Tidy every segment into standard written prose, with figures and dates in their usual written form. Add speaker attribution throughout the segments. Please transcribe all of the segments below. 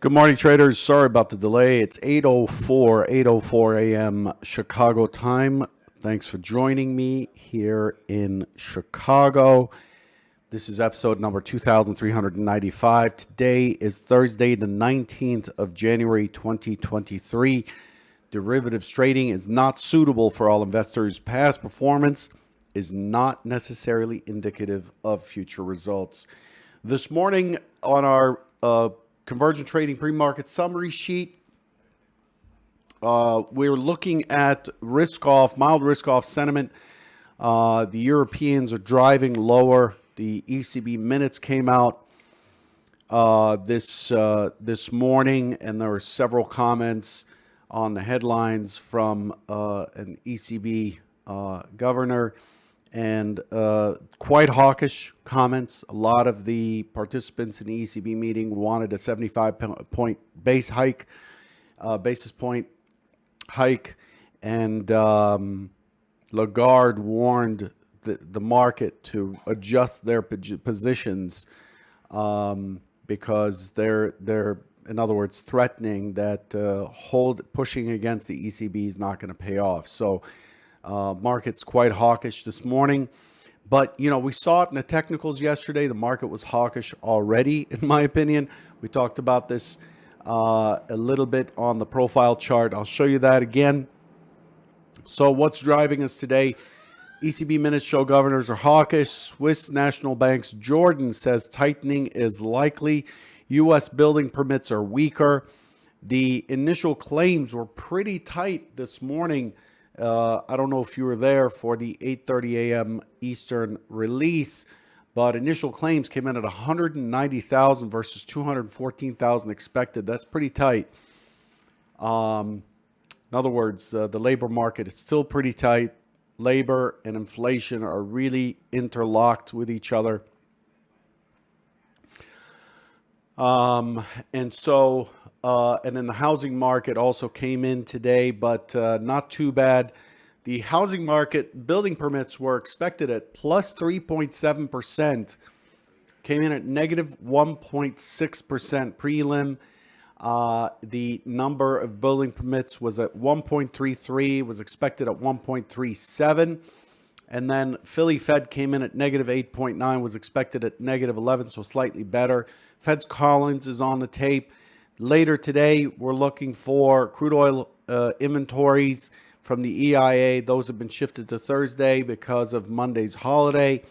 Speaker 1: Good morning, traders. Sorry about the delay. It's 8:04 a.m. Chicago time. Thanks for joining me here in Chicago. This is episode number 2395. Today is Thursday, the 19th of January, 2023. Derivatives trading is not suitable for all investors. Past performance is not necessarily indicative of future results. This morning on our Convergent Trading pre-market summary sheet, we're looking at mild risk-off sentiment. The Europeans are driving lower. The ECB minutes came out this morning, and there were several comments on the headlines from an ECB governor, and quite hawkish comments. A lot of the participants in the ECB meeting wanted a 75-point basis point hike, and Lagarde warned the market to adjust their positions because they're in other words threatening that pushing against the ECB is not going to pay off. So market's quite hawkish this morning, but we saw it in the technicals yesterday. The market was hawkish already, in my opinion. We talked about this a little bit on the profile chart. I'll show you that again. So what's driving us today? ECB minutes show governors are hawkish. Swiss National Bank's Jordan says tightening is likely. U.S. building permits are weaker. The initial claims were pretty tight this morning. I don't know if you were there for the 8:30 a.m. Eastern release, but initial claims came in at 190,000 versus 214,000 expected. That's pretty tight. In other words, the labor market is still pretty tight. Labor and inflation are really interlocked with each other. And then the housing market also came in today, but not too bad. The housing market building permits were expected at plus 3.7%, came in at negative 1.6% prelim. The number of building permits was at 1.33, was expected at 1.37. And then Philly Fed came in at negative 8.9, was expected at negative 11, so slightly better. Fed's Collins is on the tape. Later today, we're looking for crude oil inventories from the EIA. Those have been shifted to Thursday because of Monday's holiday.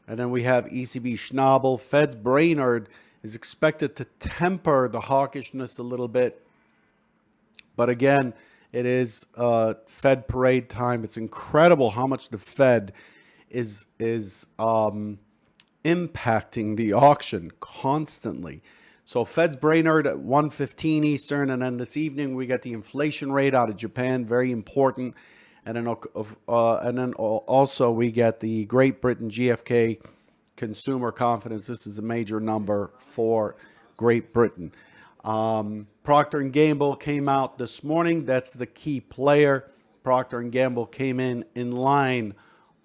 Speaker 1: And then we have ECB Schnabel. Fed's Brainerd is expected to temper the hawkishness a little bit. But again, it is Fed parade time. It's incredible how much the Fed is impacting the auction constantly. So Fed's Brainerd at 1:15 Eastern, and then this evening we got the inflation rate out of Japan, very important. And then also we get the Great Britain GFK consumer confidence. This is a major number for Great Britain. Procter & Gamble came out this morning. That's the key player. Procter & Gamble came in line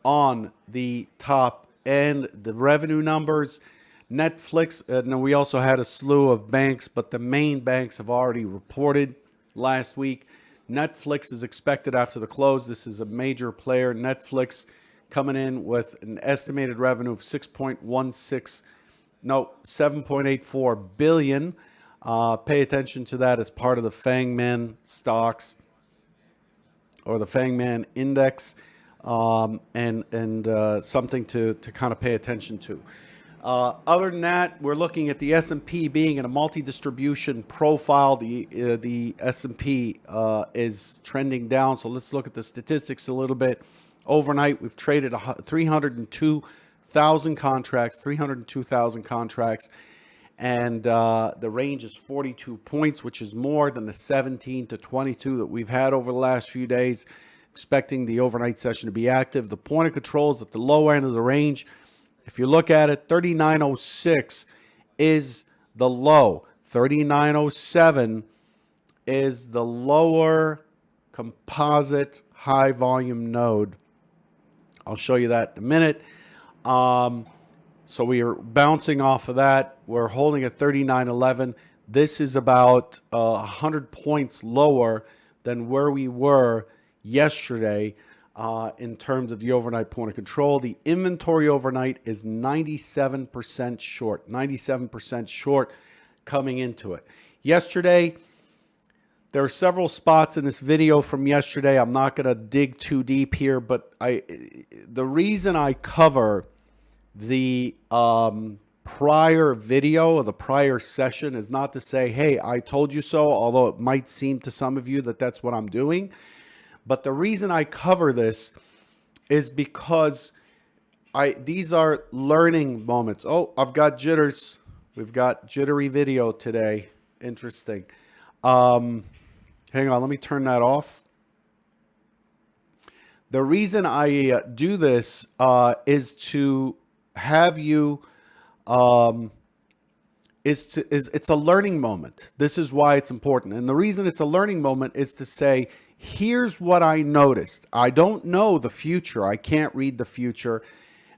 Speaker 1: on the top end. The revenue numbers, Netflix, and we also had a slew of banks, but the main banks have already reported last week. Netflix is expected after the close. This is a major player. Netflix coming in with an estimated revenue of 7.84 billion. Pay attention to that as part of the Fangman stocks or the Fangman index, and something to kind of pay attention to. Other than that, we're looking at the S&P being in a multi-distribution profile. The S&P is trending down. So let's look at the statistics a little bit. Overnight, we've traded 302,000 contracts, and the range is 42 points, which is more than the 17 to 22 that we've had over the last few days. Expecting the overnight session to be active. The point of control is at the low end of the range. If you look at it, 3906 is the low. 3907 is the lower composite high volume node. I'll show you that in a minute. So we are bouncing off of that. We're holding at 3911. This is about 100 points lower than where we were yesterday in terms of the overnight point of control. The inventory overnight is 97% short, 97% short coming into it. Yesterday, there are several spots in this video from yesterday. I'm not going to dig too deep here, but the reason I cover the prior video or the prior session is not to say, hey, I told you so, although it might seem to some of you that that's what I'm doing. But the reason I cover this is because these are learning moments. Oh, I've got jitters. We've got jittery video today. Interesting. Hang on, let me turn that off. The reason I do this is to have you, it's a learning moment. This is why it's important. And the reason it's a learning moment is to say, here's what I noticed. I don't know the future. I can't read the future.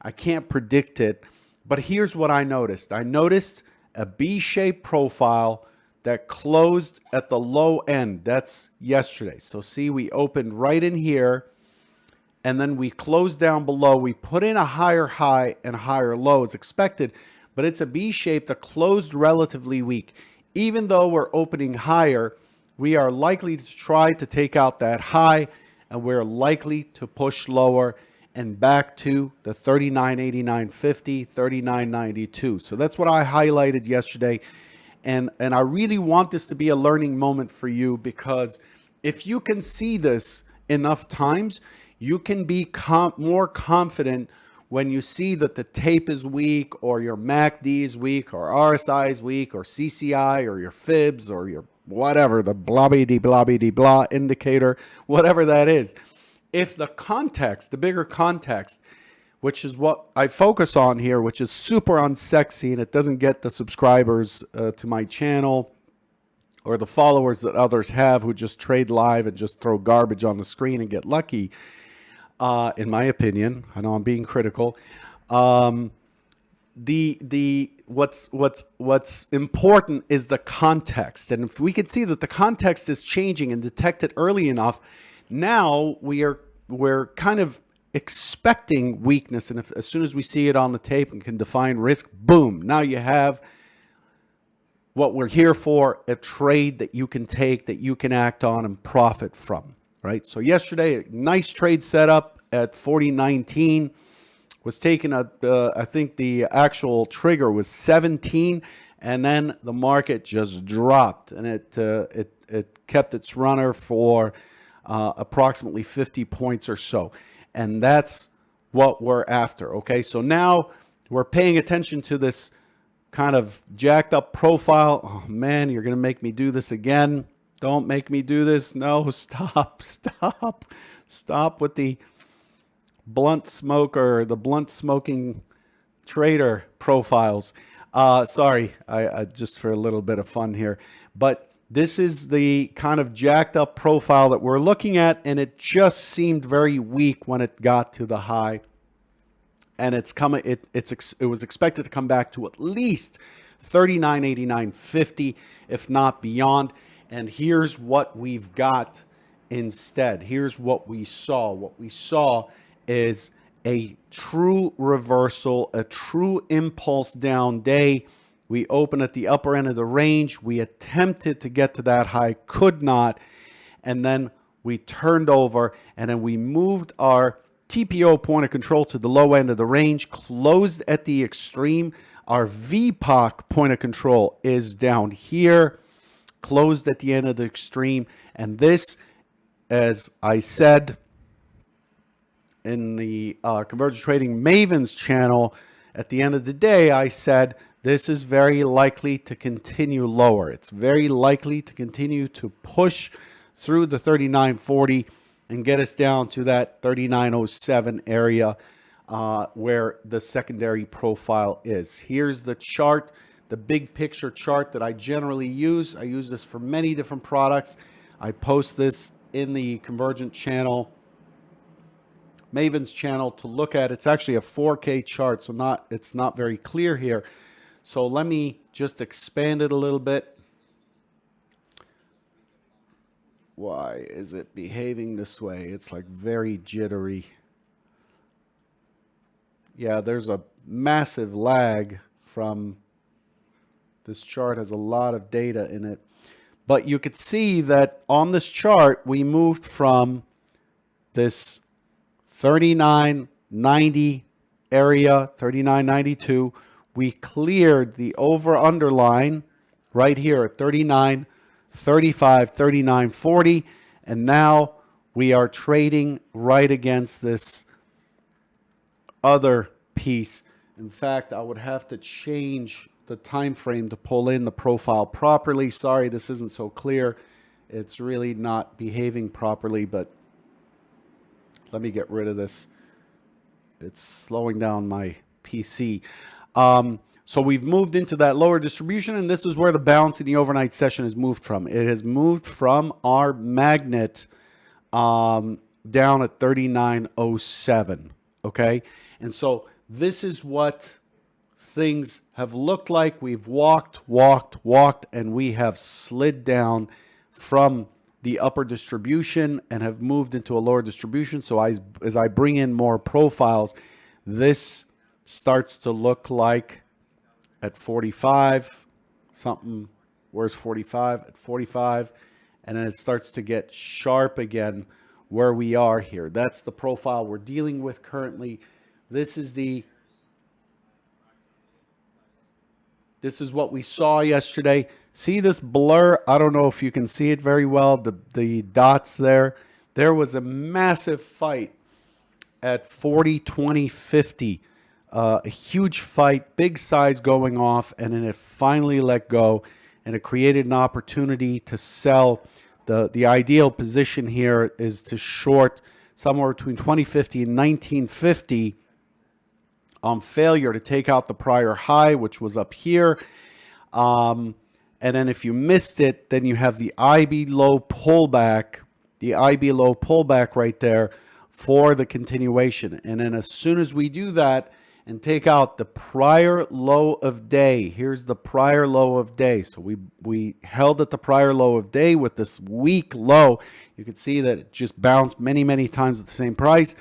Speaker 1: I can't predict it. But here's what I noticed. I noticed a B-shaped profile that closed at the low end. That's yesterday. So see, we opened right in here, and then we closed down below. We put in a higher high and higher low as expected, but it's a B-shape that closed relatively weak. Even though we're opening higher, we are likely to try to take out that high, and we're likely to push lower and back to the 39.8950, 39.92. So that's what I highlighted yesterday. And I really want this to be a learning moment for you, because if you can see this enough times, you can be more confident when you see that the tape is weak, or your MACD is weak, or RSI is weak, or CCI, or your fibs, or your whatever, the blah indicator, whatever that is. If the context, the bigger context, which is what I focus on here, which is super unsexy, and it doesn't get the subscribers to my channel or the followers that others have who just trade live and just throw garbage on the screen and get lucky, in my opinion. I know I'm being critical. What's important is the context. And if we could see that the context is changing and detect it early enough, now we're kind of expecting weakness, and as soon as we see it on the tape and can define risk, boom, now you have what we're here for, a trade that you can take, that you can act on and profit from, right? So yesterday, a nice trade setup at 40.19 was taken at, I think the actual trigger was 17, and then the market just dropped, and it kept its runner for approximately 50 points or so. And that's what we're after, okay? So now we're paying attention to this kind of jacked up profile. Oh, man, you're going to make me do this again. Don't make me do this. No, stop with the blunt smoker, the blunt smoking trader profiles. Sorry, I just for a little bit of fun here. But this is the kind of jacked up profile that we're looking at, and it just seemed very weak when it got to the high. And it's coming. It was expected to come back to at least 39.8950, if not beyond. And here's what we've got instead. Here's what we saw. What we saw is a true reversal, a true impulse down day. We opened at the upper end of the range. We attempted to get to that high, could not. And then we turned over, and then we moved our TPO point of control to the low end of the range, closed at the extreme. Our VPOC point of control is down here, closed at the end of the extreme. And this, as I said in the Convergent Trading Mavens channel, at the end of the day, I said, this is very likely to continue lower. It's very likely to continue to push through the 39.40 and get us down to that 39.07 area where the secondary profile is. Here's the chart, the big picture chart that I generally use. I use this for many different products. I post this in the Convergent channel, Maven's channel, to look at. It's actually a 4K chart, so it's not very clear here. So let me just expand it a little bit. Why is it behaving this way? It's like very jittery. Yeah, there's a massive lag from this chart, has a lot of data in it. But you could see that on this chart, we moved from this 39.90 area, 39.92. We cleared the over underline right here at 39.35, 39.40. And now we are trading right against this other piece. In fact, I would have to change the time frame to pull in the profile properly. Sorry, this isn't so clear. It's really not behaving properly, but let me get rid of this. It's slowing down my PC. So we've moved into that lower distribution, and this is where the bounce in the overnight session has moved from. It has moved from our magnet down at 39.07, okay? And so this is what things have looked like. We've walked, and we have slid down from the upper distribution and have moved into a lower distribution. So as I bring in more profiles, this starts to look like at 45, something, where's 45? At 45, and then it starts to get sharp again where we are here. That's the profile we're dealing with currently. This is what we saw yesterday. See this blur? I don't know if you can see it very well, the dots there. There was a massive fight at 40, 20, 50. A huge fight, big size going off, and then it finally let go, and it created an opportunity to sell. The ideal position here is to short somewhere between 2050 and 1950 on failure to take out the prior high, which was up here. And then if you missed it, then you have the IB low pullback, right there for the continuation. And then as soon as we do that and take out the prior low of day, here's the prior low of day. So we held at the prior low of day with this weak low. You can see that it just bounced many, many times at the same price.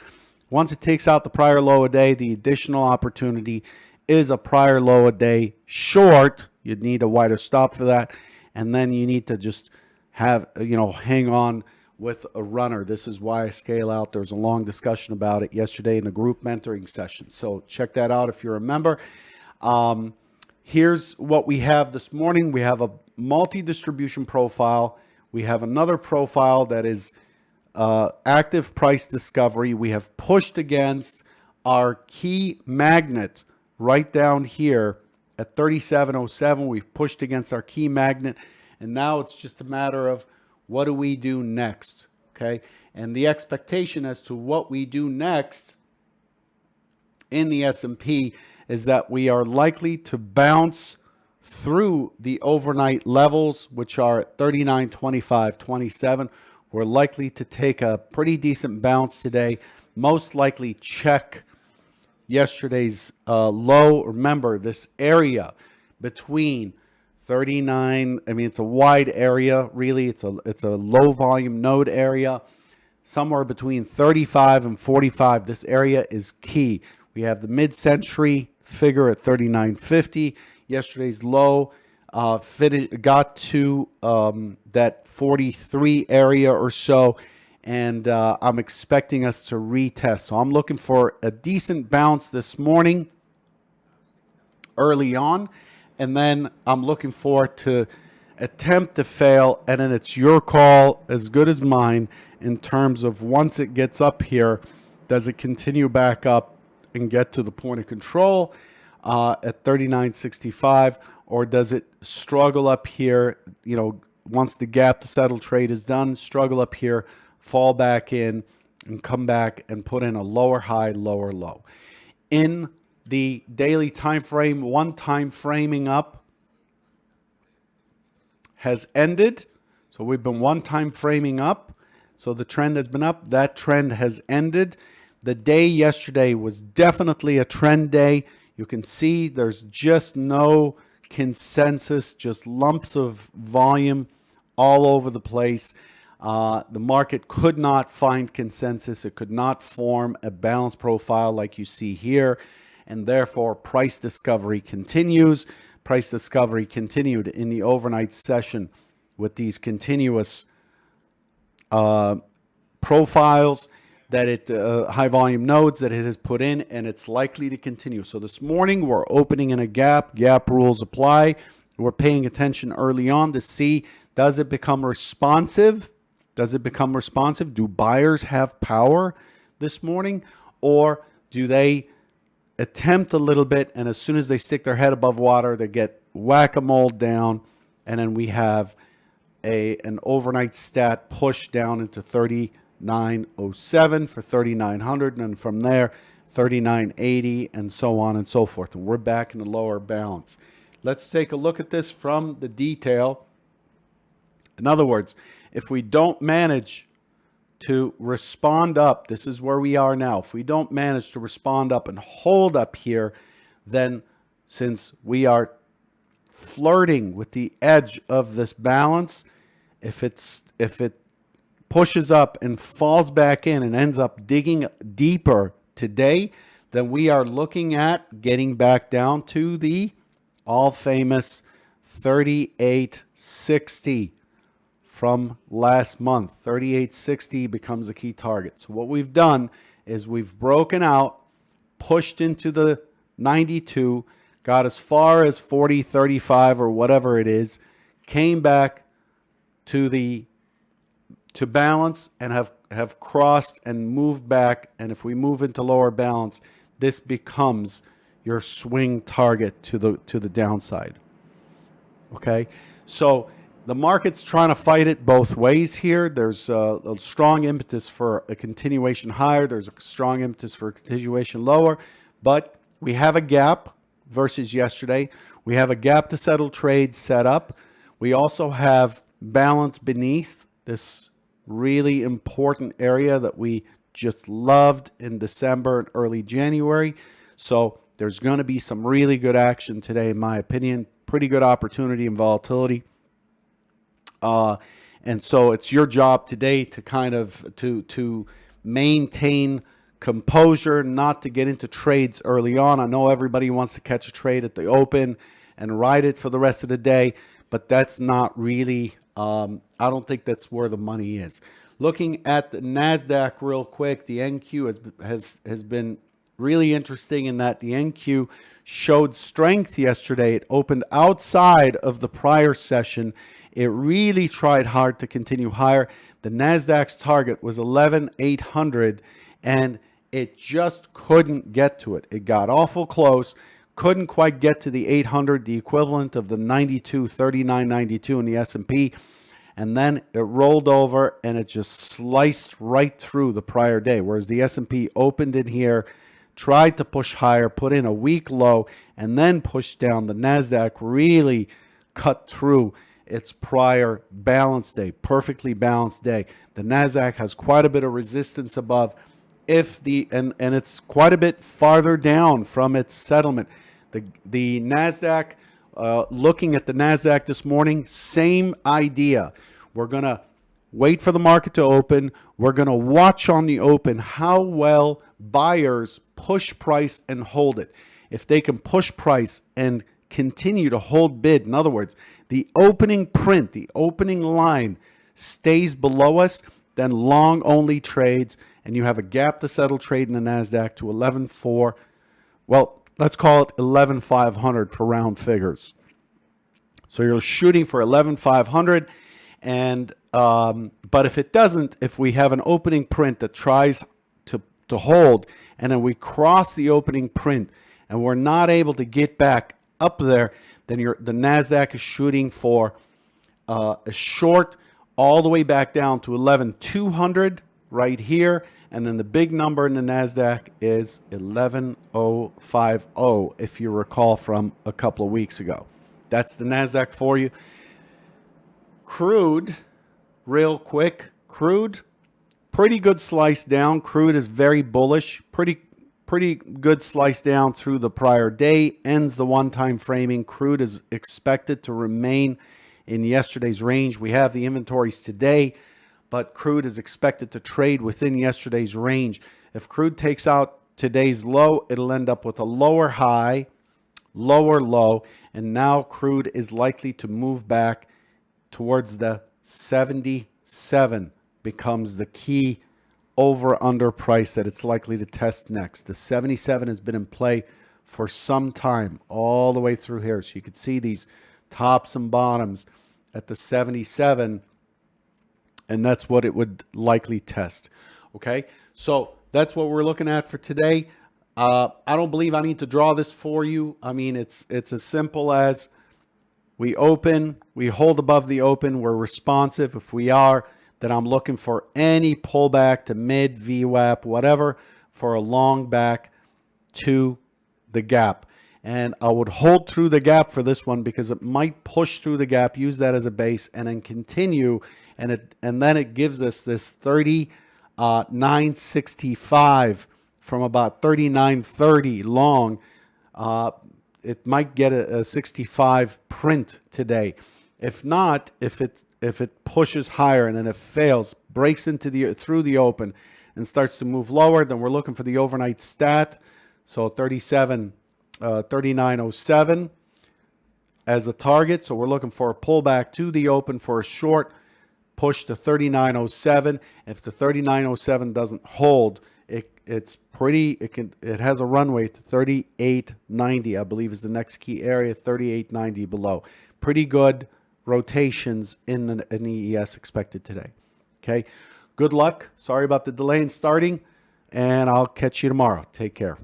Speaker 1: Once it takes out the prior low a day, the additional opportunity is a prior low a day short. You'd need a wider stop for that. And then you need to just have, hang on with a runner. This is why I scale out. There's a long discussion about it yesterday in a group mentoring session. So check that out if you're a member. Here's what we have this morning. We have a multi-distribution profile. We have another profile that is active price discovery. We have pushed against our key magnet right down here at 37.07. We've pushed against our key magnet, and now it's just a matter of what do we do next, okay? And the expectation as to what we do next in the S&P is that we are likely to bounce through the overnight levels, which are at 39.25.27. We're likely to take a pretty decent bounce today, most likely check yesterday's low. Remember, this area between 39, it's a wide area, really. It's a low volume node area, somewhere between 35 and 45. This area is key. We have the mid-century figure at 39.50. Yesterday's low got to that 43 area or so, and I'm expecting us to retest. So I'm looking for a decent bounce this morning early on, and then I'm looking for it to attempt to fail, and then it's your call as good as mine in terms of once it gets up here, does it continue back up and get to the point of control at 39.65, or does it struggle up here, once the gap to settle trade is done, struggle up here, fall back in, and come back and put in a lower high, lower low. In the daily time frame, one time framing up has ended. So we've been one time framing up. So the trend has been up. That trend has ended. The day yesterday was definitely a trend day. You can see there's just no consensus, just lumps of volume all over the place. The market could not find consensus. It could not form a balanced profile like you see here. And therefore, price discovery continues. Price discovery continued in the overnight session with these continuous profiles that high volume nodes that it has put in, and it's likely to continue. So this morning we're opening in a gap. Gap rules apply. We're paying attention early on to see, does it become responsive? Does it become responsive? Do buyers have power this morning, or do they attempt a little bit, and as soon as they stick their head above water, they get whack-a-mole down, and then we have an overnight stat push down into 3907 for 3900, and then from there 3980, and so on and so forth. And we're back in the lower balance. Let's take a look at this from the detail. In other words, if we don't manage to respond up, this is where we are now. If we don't manage to respond up and hold up here, then since we are flirting with the edge of this balance, if it pushes up and falls back in and ends up digging deeper today, then we are looking at getting back down to the all famous 3860 from last month. 3860 becomes a key target. So what we've done is we've broken out, pushed into the 92, got as far as 4035 or whatever it is, came back to balance, and have crossed and moved back. And if we move into lower balance, this becomes your swing target to the downside. Okay, so the market's trying to fight it both ways here. There's a strong impetus for a continuation higher. There's a strong impetus for a continuation lower. But we have a gap versus yesterday. We have a gap to settle trades set up. We also have balance beneath this really important area that we just loved in December and early January. So there's going to be some really good action today, in my opinion. Pretty good opportunity and volatility. And so it's your job today to kind of to maintain composure, not to get into trades early on. I know everybody wants to catch a trade at the open and ride it for the rest of the day, but that's not really, I don't think that's where the money is. Looking at the Nasdaq real quick, the NQ has been really interesting in that the NQ showed strength yesterday. It opened outside of the prior session. It really tried hard to continue higher. The Nasdaq's target was 11,800, and it just couldn't get to it. It got awful close, couldn't quite get to the 800, the equivalent of the 92, 39.92 in the S&P. And then it rolled over and it just sliced right through the prior day. Whereas the S&P opened in here, tried to push higher, put in a weak low, and then pushed down. The Nasdaq really cut through its prior balanced day, perfectly balanced day. The Nasdaq has quite a bit of resistance above, and it's quite a bit farther down from its settlement. The Nasdaq, looking at the Nasdaq this morning, same idea. We're going to wait for the market to open. We're going to watch on the open how well buyers push price and hold it. If they can push price and continue to hold bid, in other words, the opening print, the opening line stays below us, then long only trades, and you have a gap to settle trade in the Nasdaq to 11.4. Well, let's call it 11,500 for round figures. So you're shooting for 11,500, and but if it doesn't, if we have an opening print that tries to hold, and then we cross the opening print, and we're not able to get back up there, then the Nasdaq is shooting for a short all the way back down to 11,200 right here, and then the big number in the Nasdaq is 11,050, if you recall from a couple of weeks ago. That's the Nasdaq for you. Crude, real quick. Crude, pretty good slice down. Crude is very bullish. Pretty good slice down through the prior day. Ends the one-time framing. Crude is expected to remain in yesterday's range. We have the inventories today, but crude is expected to trade within yesterday's range. If crude takes out today's low, it'll end up with a lower high, lower low, and now crude is likely to move back towards the 77 becomes the key over under price that it's likely to test next. The 77 has been in play for some time, all the way through here. So you could see these tops and bottoms at the 77, and that's what it would likely test. Okay, so that's what we're looking at for today. I don't believe I need to draw this for you. I mean, it's as simple as we open, we hold above the open, we're responsive. If we are, then I'm looking for any pullback to mid, VWAP, whatever, for a long back to the gap. And I would hold through the gap for this one because it might push through the gap, use that as a base, and then continue. And then it gives us this 39.65 from about 39.30 long. It might get a 65 print today. If not, if it pushes higher and then it fails, breaks into through the open and starts to move lower, then we're looking for the overnight stat. So 39.07 as a target. So we're looking for a pullback to the open for a short push to 39.07. If the 39.07 doesn't hold, it has a runway to 38.90, I believe is the next key area, 38.90 below. Pretty good rotations in an EES expected today. Okay, good luck. Sorry about the delay in starting, and I'll catch you tomorrow. Take care.